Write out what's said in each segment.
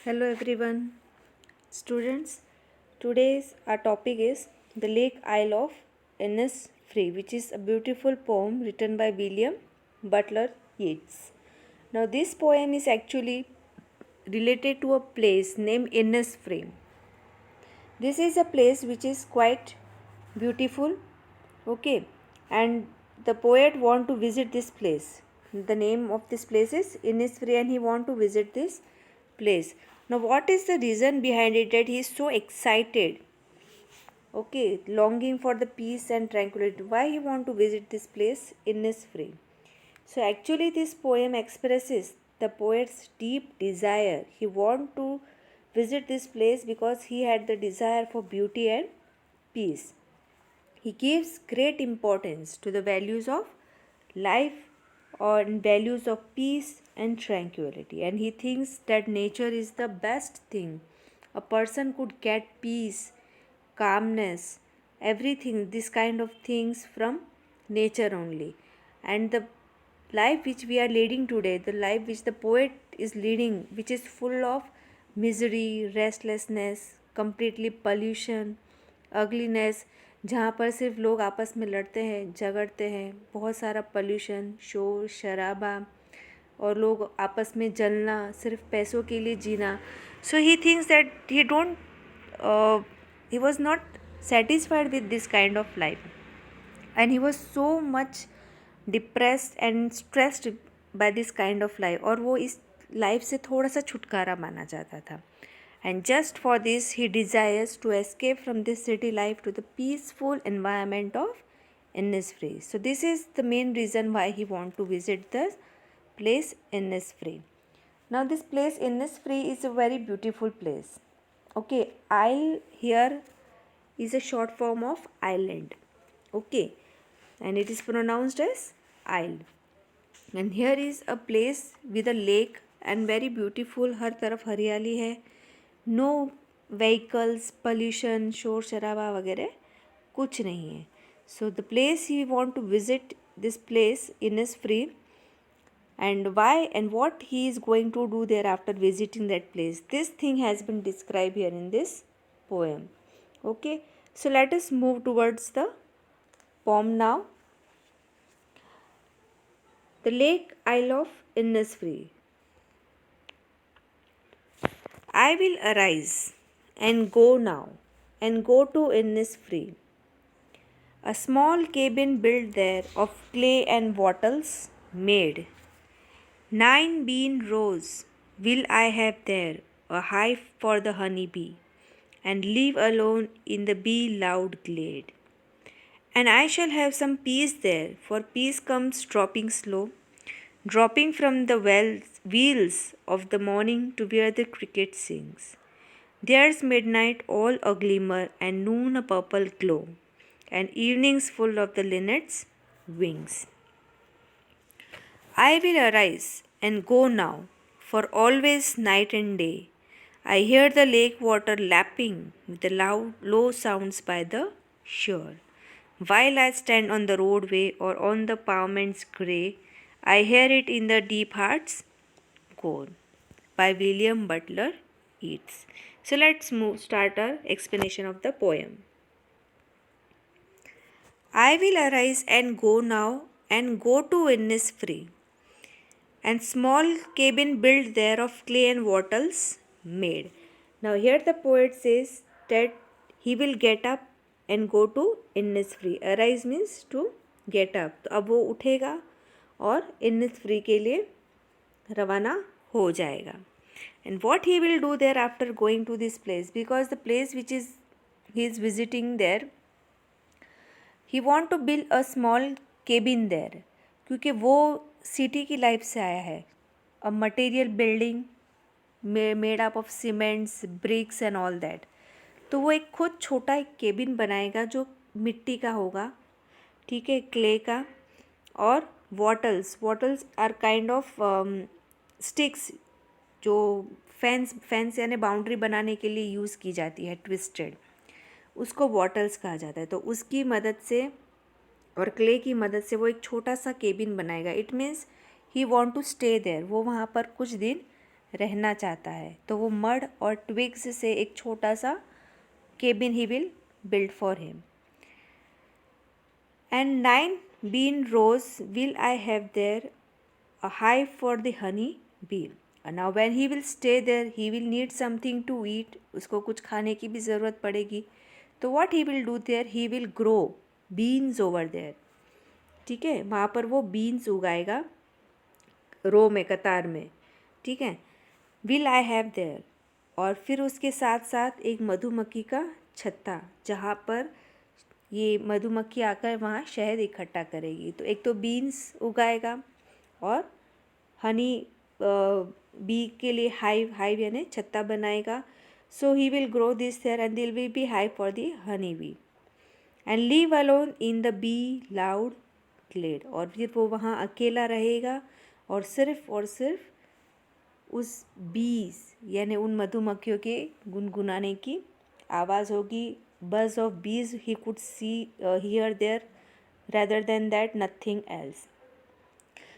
Hello everyone, students. Today's our topic is The Lake Isle of Innisfree, which is a beautiful poem written by William Butler Yeats. Now, this poem is actually related to a place named Innisfree. This is a place which is quite beautiful, okay, and the poet want to visit this place. The name of this place is Innisfree, and he want to visit this place. Now, what is the reason behind it that he is so excited? Okay, longing for the peace and tranquility. Why he want to visit this place, Innisfree? So actually, this poem expresses the poet's deep desire. He want to visit this place because he had the desire for beauty and peace. He gives great importance to the values of life or values of peace and tranquility, and he thinks that nature is the best thing a person could get: peace, calmness, everything, this kind of things from nature only. And the life which we are leading today, the life which the poet is leading, which is full of misery, restlessness, completely pollution, ugliness, जहाँ पर सिर्फ लोग आपस में लड़ते हैं, झगड़ते हैं, बहुत सारा पोल्यूशन, शोर शराबा, और लोग आपस में जलना, सिर्फ पैसों के लिए जीना. So he thinks that he was not satisfied with this kind of life, and he was so much depressed and stressed by this kind of life, और वो इस लाइफ से थोड़ा सा छुटकारा माना चाहता था. And just for this, he desires to escape from this city life to the peaceful environment of Innisfree. So this is the main reason why he want to visit the place Innisfree. Now this place Innisfree is a very beautiful place. Okay, Isle here is a short form of island. Okay, and it is pronounced as Isle. And here is a place with a lake and very beautiful. हर तरफ हरियाली है. No vehicles, pollution, शोर शराबा वगैरह कुछ नहीं है. So the place he want to visit this place Innisfree, and why and what he is going to do there after visiting that place. This thing has been described here in this poem. Okay, so let us move towards the poem now. The Lake Isle of Innisfree. I will arise and go now, and go to Innisfree. A small cabin built there of clay and wattles made. 9 bean rows will I have there, a hive for the honey bee, and live alone in the bee loud glade. And I shall have some peace there, for peace comes dropping slow, dropping from the wheels of the morning to where the cricket sings. There's midnight all a glimmer, and noon a purple glow, and evenings full of the linnet's wings. I will arise and go now, for always night and day. I hear the lake water lapping with the loud, low sounds by the shore. While I stand on the roadway or on the pavement's grey, I hear it in the deep heart's core. By William Butler Yeats. So let's start our explanation of the poem. I will arise and go now, and go to Innisfree, and small cabin built there of clay and wattles made. Now here the poet says that he will get up and go to Innisfree. Arise means to get up. तो अब वो उठेगा और Innisfree के लिए रवाना हो जाएगा. And what he will do there after going to this place, because the place which is he is visiting there, he want to build a small cabin there, क्योंकि वो सिटी की लाइफ से आया है. A material building made up of cements, bricks and all that. तो वो एक खुद छोटा एक केबिन बनाएगा जो मिट्टी का होगा, ठीक है, क्ले का. और वॉटल्स आर काइंड ऑफ स्टिक्स जो फेंस यानी बाउंड्री बनाने के लिए यूज़ की जाती है, ट्विस्टेड, उसको वॉटल्स कहा जाता है. तो उसकी मदद से और क्ले की मदद से वो एक छोटा सा केबिन बनाएगा. It means he want to stay there. वो वहाँ पर कुछ दिन रहना चाहता है, तो वो मड और ट्विग्स से एक छोटा सा cabin he will build for him. And 9 bean rows will I have there, a hive for the honey bee. And now when he will stay there, he will need something to eat. उसको कुछ खाने की भी ज़रूरत पड़ेगी. तो what he will do there? He will grow beans over there. ठीक है, वहाँ पर वो बीन्स उगाएगा रो में, कतार में. ठीक है, विल आई हैव देयर. और फिर उसके साथ साथ एक मधुमक्खी का छत्ता, जहाँ पर ये मधुमक्खी आकर वहाँ शहद इकट्ठा करेगी. तो एक तो बीन्स उगाएगा और हनी बी के लिए हाइव यानी छत्ता बनाएगा. So he will grow this there and there'll will be hive for the honey bee and live alone in the bee loud glade. और फिर वो वहाँ अकेला रहेगा और सिर्फ उस बीज यानी उन मधुमक्खियों के गुनगुनाने की आवाज़ होगी. Buzz of bees he could see here there rather than that nothing else.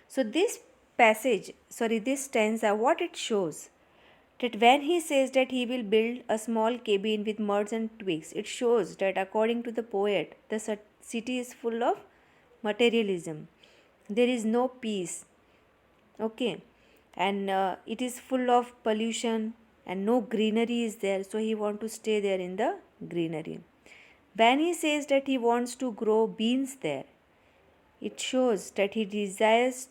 So this this stanza, what it shows, that when he says that he will build a small cabin with muds and twigs, it shows that according to the poet, the city is full of materialism. There is no peace. Okay, and it is full of pollution and no greenery is there, so he want to stay there in the greenery. When he says that he wants to grow beans there, it shows that he desires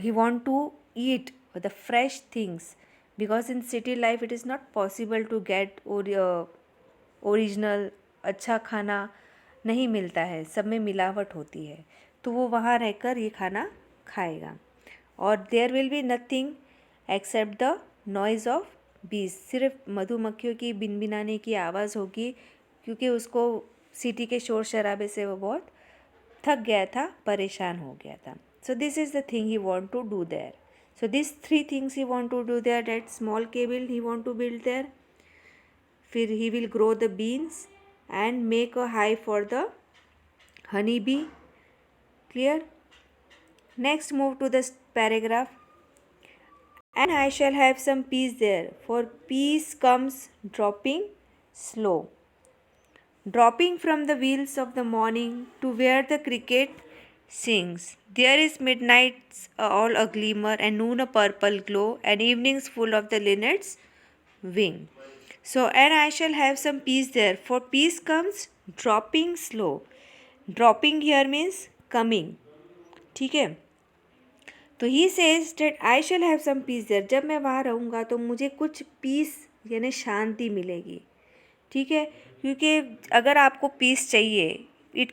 he want to eat the fresh things, because in city life it is not possible to get original अच्छा खाना नहीं मिलता है, सब में मिलावट होती है. तो वो वहाँ रहकर ये खाना खाएगा. और there will be nothing except the noise of bees. सिर्फ मधुमक्खियों की बिनबिनाने की आवाज़ होगी, क्योंकि उसको सिटी के शोर शराबे से वो बहुत थक गया था, परेशान हो गया था. So this is the thing he want to do there. So this 3 things he want to do there. That small cabin he want to build there. फिर he will grow the beans and make a hive for the honey bee. Clear? Next move to the paragraph. And I shall have some peace there, for peace comes dropping slow, dropping from the wheels of the morning to where the cricket sings. There is midnight's all a glimmer, and noon a purple glow, and evenings full of the linnet's wing. So, and I shall have some peace there, for peace comes dropping slow. Dropping here means coming. ठीक है. तो he says that I shall have some peace there. जब मैं वहाँ रहूँगा तो मुझे कुछ पीस यानी शांति मिलेगी. ठीक है, क्योंकि अगर आपको पीस चाहिए, it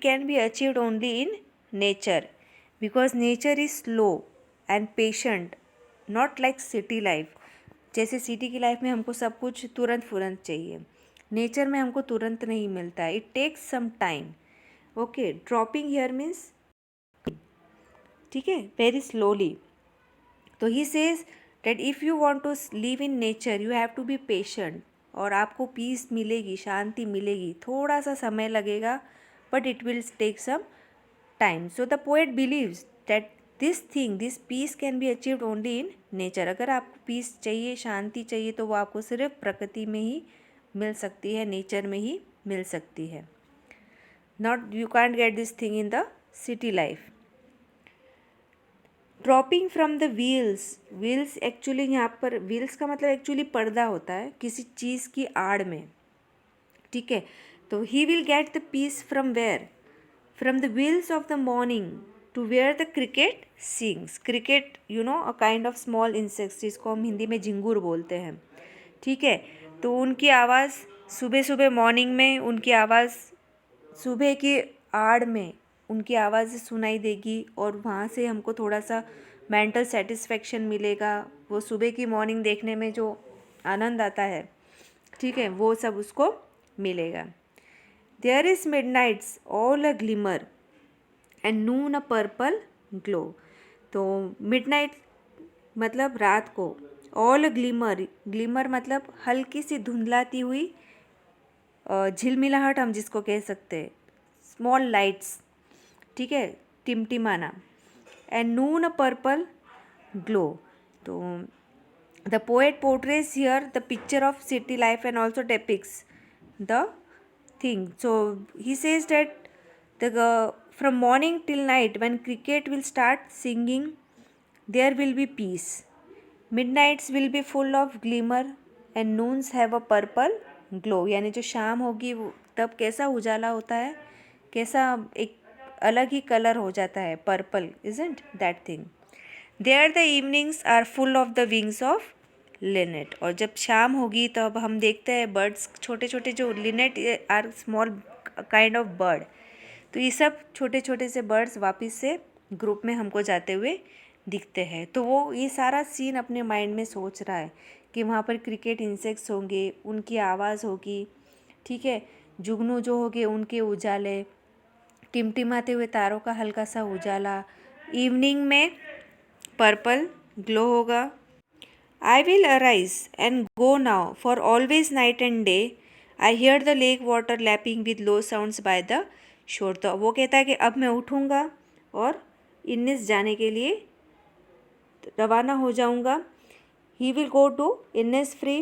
can be achieved only in nature, because nature is slow and patient, not like city life. जैसे सिटी की लाइफ में हमको सब कुछ तुरंत चाहिए, नेचर में हमको तुरंत नहीं मिलता है. It takes some time. Okay, dropping here means, ठीक है, वेरी स्लोली. तो he says that if you want to live in nature you have to be patient. और आपको पीस मिलेगी, शांति मिलेगी, थोड़ा सा समय लगेगा, but it will take some time. So the poet believes that this peace can be achieved only in nature. अगर आपको पीस चाहिए, शांति चाहिए, तो वो आपको सिर्फ प्रकृति में ही मिल सकती है, नेचर में ही मिल सकती है. Not, you can't get this thing in the city life. Dropping from the wheels actually यहाँ पर व्हील्स का मतलब एक्चुअली पर्दा होता है किसी चीज़ की आड़ में. ठीक है, तो he will get the peace from where, from the wheels of the morning to where the cricket sings. Cricket you know a kind of small insects, जिसको हम हिंदी में झिंगुर बोलते हैं. ठीक है, तो उनकी आवाज़ सुबह मॉर्निंग में, उनकी आवाज़ सुबह की आड़ में उनकी आवाज़ सुनाई देगी, और वहाँ से हमको थोड़ा सा मेंटल सेटिस्फेक्शन मिलेगा. वो सुबह की मॉर्निंग देखने में जो आनंद आता है, ठीक है, वो सब उसको मिलेगा. There is midnight's all a glimmer and noon a purple glow. तो मिडनाइट मतलब रात को, ऑल ग्लिमर मतलब हल्की सी धुंधलाती हुई झिलमिलाहट हम जिसको कह सकते हैं, स्मॉल लाइट्स. ठीक है, टिमटिमाना. And noon a purple glow. तो the poet portrays here the picture of city life and also depicts the thing. So he says that from morning till night when cricket will start singing, there will be peace. Midnights will be full of glimmer and noons have a purple glow. यानी जो शाम होगी तब कैसा उजाला होता है, कैसा एक अलग ही कलर हो जाता है, purple, isn't that thing? There the evenings are full of the wings of linnet. और जब शाम होगी तब हम देखते हैं बर्ड्स, छोटे छोटे जो linnet are small kind of bird, तो ये सब छोटे छोटे से बर्ड्स वापस से ग्रुप में हमको जाते हुए दिखते हैं. तो वो ये सारा सीन अपने माइंड में सोच रहा है कि वहाँ पर क्रिकेट इंसेक्ट्स होंगे, उनकी आवाज़ होगी, ठीक है, जुगनू जो होंगे उनके उजाले, टिमटिमाते हुए तारों का हल्का सा उजाला, इवनिंग में पर्पल ग्लो होगा. I will arise and go now for always night and day. I hear the lake water lapping with low sounds by the shore. तो वो कहता है कि अब मैं उठूँगा और इन्निस जाने के लिए रवाना हो जाऊँगा. He will go to Innisfree.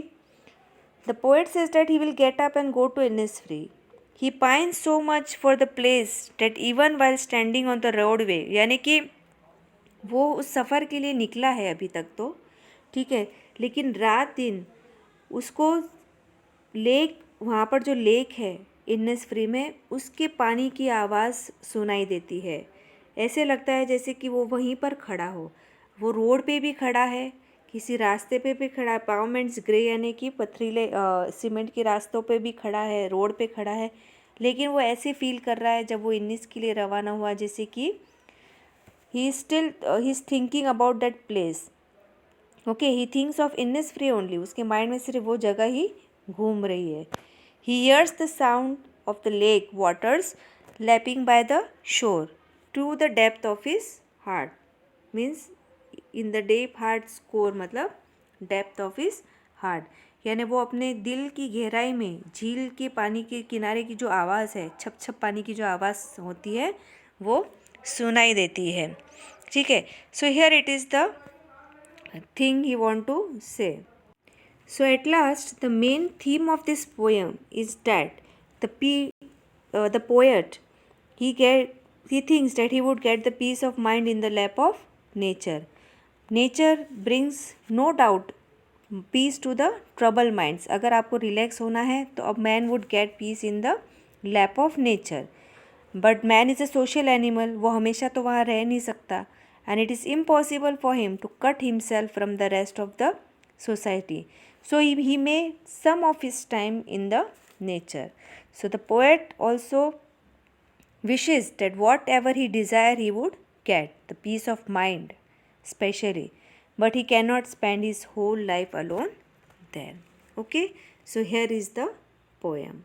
The poet says that he will get up and go to Innisfree. He pines so much for the place that even while standing on the roadway. यानी कि वो उस सफ़र के लिए निकला है अभी तक तो, ठीक है, लेकिन रात दिन उसको लेक, वहाँ पर जो लेक है इन्निसफ्री में, उसके पानी की आवाज़ सुनाई देती है. ऐसे लगता है जैसे कि वो वहीं पर खड़ा हो. वो रोड पे भी खड़ा है, किसी रास्ते पे भी खड़ा है, पावमेंट्स ग्रे यानी कि पथरीले सीमेंट के रास्तों पे भी खड़ा है, रोड पे खड़ा है, लेकिन वो ऐसे फील कर रहा है जब वो इन्निस के लिए रवाना हुआ जैसे कि he is thinking about that place. Okay, he thinks of Innisfree only. उसके माइंड में सिर्फ वो जगह ही घूम रही है. He hears the sound of the lake waters lapping by the shore to the depth of his heart. Means in the deep heart's core, मतलब depth of his heart. यानी वो अपने दिल की गहराई में झील के पानी के किनारे की जो आवाज़ है, छप छप पानी की जो आवाज़ होती है, वो सुनाई देती है. ठीक है. So here it is the thing he want to say. So at last the main theme of this poem is that the poet he thinks that he would get the peace of mind in the lap of nature. Nature brings no doubt peace to the troubled minds. अगर आपको relax होना है तो अब man would get peace in the lap of nature. But man is a social animal. वो हमेशा तो वहाँ रह नहीं सकता. And it is impossible for him to cut himself from the rest of the society. So he may some of his time in the nature. So the poet also wishes that whatever he desire he would get, the peace of mind especially, but he cannot spend his whole life alone there. Okay, so here is the poem.